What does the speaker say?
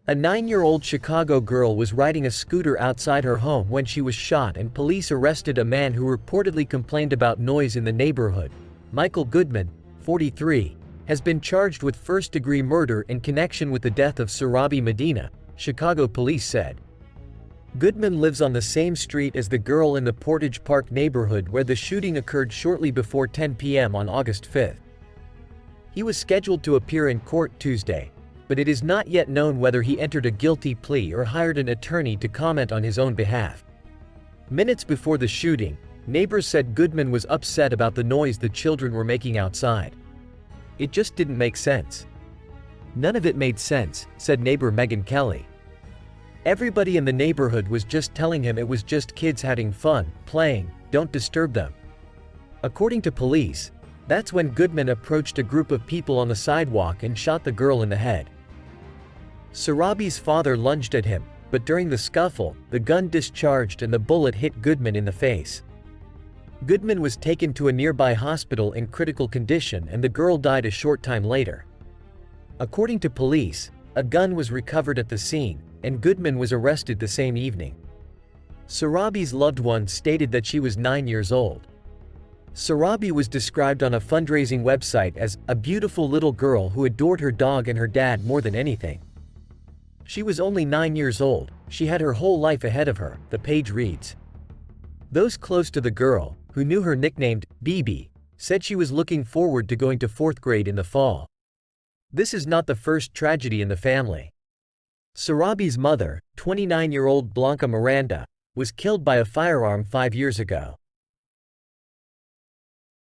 A 9-year-old Chicago girl was riding a scooter outside her home when she was shot, and police arrested a man who reportedly complained about noise in the neighborhood. Michael Goodman, 43, has been charged with first-degree murder in connection with the death of Sarabi Medina, Chicago police said. Goodman lives on the same street as the girl in the Portage Park neighborhood where the shooting occurred shortly before 10 p.m. on August 5. He was scheduled to appear in court Tuesday, but it is not yet known whether he entered a guilty plea or hired an attorney to comment on his own behalf. Minutes before the shooting, neighbors said Goodman was upset about the noise the children were making outside. "It just didn't make sense. None of it made sense," said neighbor Megan Kelly. "Everybody in the neighborhood was just telling him it was just kids having fun, playing, don't disturb them." According to police, that's when Goodman approached a group of people on the sidewalk and shot the girl in the head. Sarabi's father lunged at him, but during the scuffle, the gun discharged and the bullet hit Goodman in the face. Goodman was taken to a nearby hospital in critical condition, and the girl died a short time later. According to police, a gun was recovered at the scene, and Goodman was arrested the same evening. Sarabi's loved ones stated that she was 9 years old. Sarabi was described on a fundraising website as a beautiful little girl who adored her dog and her dad more than anything. She was only 9 years old, she had her whole life ahead of her, the page reads. Those close to the girl, who knew her nicknamed BB, said she was looking forward to going to 4th grade in the fall. This is not the first tragedy in the family. Sarabi's mother, 29-year-old Blanca Miranda, was killed by a firearm 5 years ago.